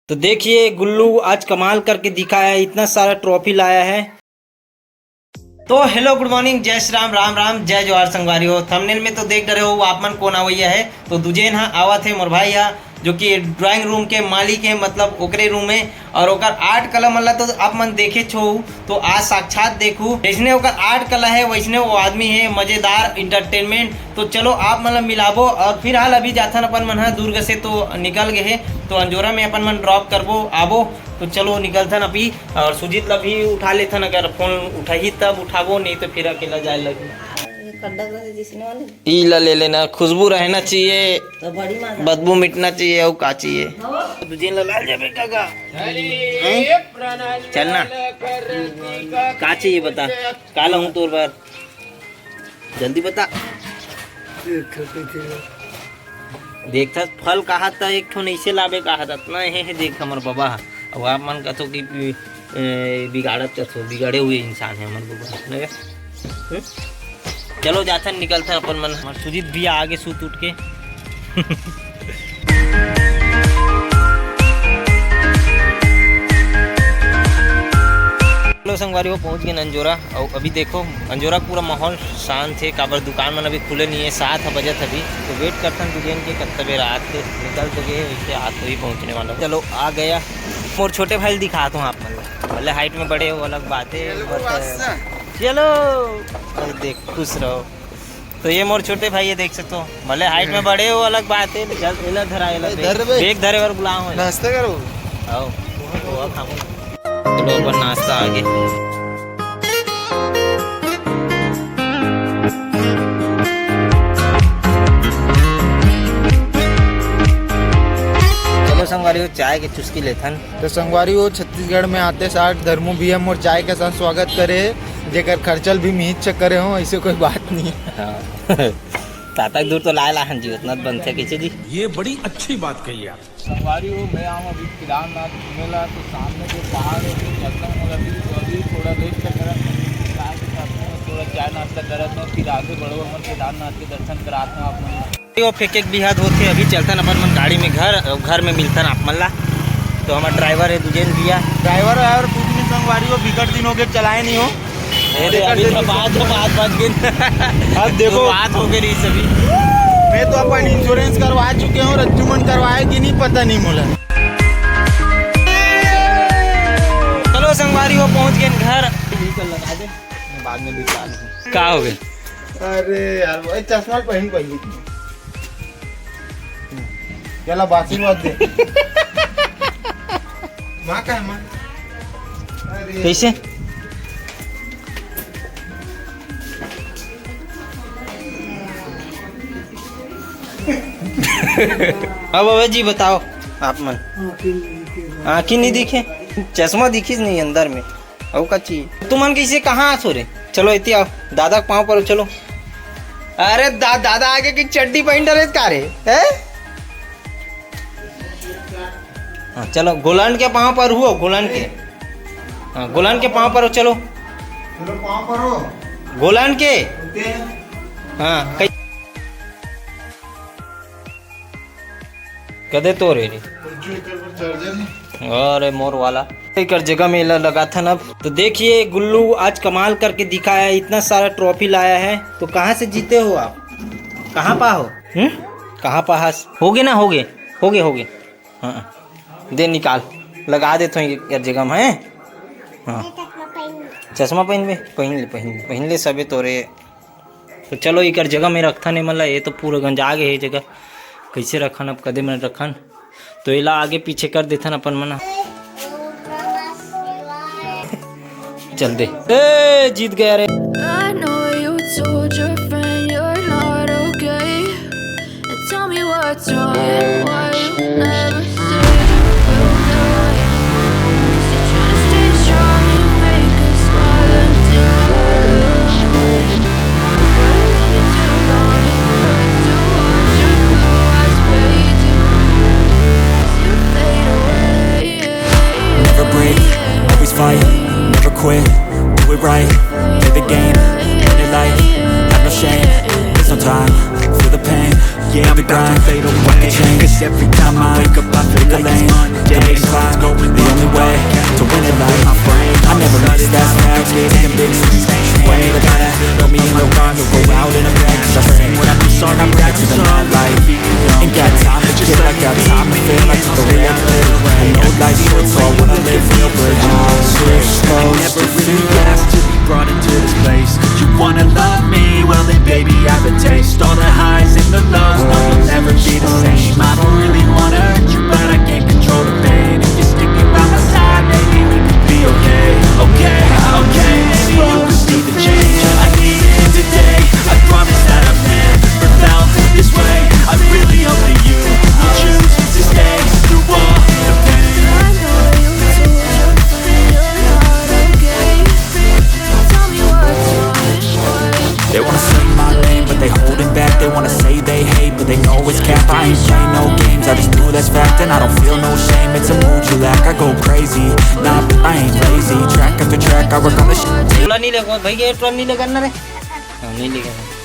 तो देखिए गुल्लू आज कमाल करके दिखाया है, इतना सारा ट्रॉफी लाया है। तो हेलो गुड मॉर्निंग, जय श्री राम, राम राम, जय जवाहर संगवारी हो। थंबनेल में तो देख रहे हो आप मन कौन आवैया है। तो दुजेन हाँ आवा थे मोर भाई यहाँ, जो कि ड्राइंग रूम के मालिक है, मतलब ओकरे रूम में। और ओकर आर्ट कला मतलब तो आप मन देखे छो, तो आज साक्षात देखू जैसने ओकर आर्ट कला है वैसने वो आदमी है। मजेदार इंटरटेनमेंट। तो चलो आप मतलब मिलाबो। और फिर हाल अभी जाथन अपन मन है दुर्ग से तो निकल गए है, तो अंजोरा में अपन मन ड्रॉप करबो आबो। तो चलो निकलथन अभी। और सुजीत ला भी उठा लेथन, अगर फोन उठाही तब उठाबो, नहीं तो फिर अकेला जाए लगे। ई ला ले लेना, खुशबू रहना चाहिए, तो बदबू मिटना चाहिए। और का चाहिए तुझे लाल जाबे काका चलना का चाहिए बता, का लाऊं तोर बार, जल्दी बता। देखता फल कहा था एक ठो नहीं से लाबे कहा था ना, है देख हमर बाबा। अब आप मन कहते कि बिगाड़त चो, बिगड़े हुए इंसान है हमर बाबा। चलो जाथन निकलता अपन मन। हमारे सुजीत भी आगे सूत उठ के हेलो संगवारी वो पहुंच गए अंजोरा। और अभी देखो अंजोरा पूरा माहौल शांत है, काबर दुकान मन अभी खुले नहीं है, 7 बजे अभी। तो वेट करथन दुकान के कब तक रात के निकल तो गए, वैसे आज तो ही पहुंचने वाला। चलो आ गया। मोर छोटे भाई दिखाता हूँ आप मन, भले हाइट में बड़े हो अलग बात है। चलो और देख खुश रहो। तो ये मोर छोटे भाई ये देख सकते हो, भले हाइट में बड़े हो अलग बात है। बेग धरे और बुलाओ, नाश्ता करो। आओ चलो अपन नाश्ता आगे। चलो संगवारी हो चाय के चुस्की लेथन। तो संगवारी हो छत्तीसगढ़ में आते साथ धर्मो भी हम और चाय के साथ स्वागत करे, जेकर खर्चल भी मीत चेक करे हो, ऐसे कोई बात नहीं है। तातक दूर तो लाए लाहन जी उतना बनते कैसे जी। ये बड़ी अच्छी बात कही आप। संगवारी हो मैं आऊँ अभी केदारनाथ घूमेला, तो सामने जो पहाड़ है चलता हूँ अभी, तो अभी थोड़ा रेस्ट करत थोड़ा चाय नाश्ता करत हूँ, फिर आगे बढ़ो हम केदारनाथ के दर्शन कराते हैं आप मन। वो फेंक एक बिहाद होते अभी चलता अपन मन गाड़ी में घर में मिलता ना आप मन ला। तो हमारा ड्राइवर है दुजेन भैया, ड्राइवर है। और कुछ दिन संगवारी हो बिगड़ दिन हो गए चलाए नहीं हो। अब देखो बात हो गई सभी। मैं तो अपन इंश्योरेंस करवा चुके हूँ, रज्जू मन करवाए कि नहीं पता नहीं मोला। चलो संगवारी हो पहुँच गए घर। लगा दे बाद में भी क्या हो गए? अरे यार वो चश्मा पहन पहली चला बासी मत दे। माँ का है माँ कैसे? अब अबे जी बताओ आप मन, आँखी नहीं दिखे, चश्मा दिखी नहीं अंदर में, और का चाहिए तुम मन कैसे कहाँ आ सो रे? चलो इतनी आओ दादा के पाँव पर चलो। अरे दादा आगे की चड्डी पहन डरे का रे है? हाँ चलो गोलन के पाँव पर हुओ, गोलन के, हाँ गोलन के पाँव पर हो। चलो पाँव पर हो गोलन के, हाँ कदे तो रे अरे मोर वाला एक जगह में लगा था ना। तो देखिए गुल्लू आज कमाल करके दिखाया है, इतना सारा ट्रॉफी लाया है। तो कहाँ से जीते हो आप? कहाँ पा हो? कहाँ पास हो गए ना? हो गए। हाँ दे निकाल, लगा दे तो एक जगह में है। हाँ चश्मा पहन ले सबे तोरे। तो चलो एक जगह में रखा नहीं मतलब ये तो पूरा गंजा गए है जगह, कैसे रखन अब कदे में रखन। तो इला आगे पीछे कर देथन अपन मना। चल दे ए जीत गया रे। Fight, never quit, do it right, play the game, win it life, have no shame, there's no time, feel the pain, yeah I'm the grind, fatal when I change, cause every time I wake up I feel like it's Monday, I go crazy. Nah, I ain't lazy. Track after track, I work on this shit. थोड़ा नहीं लेगा भाई, ये turn नहीं लेगा ना रे, नहीं लेगा।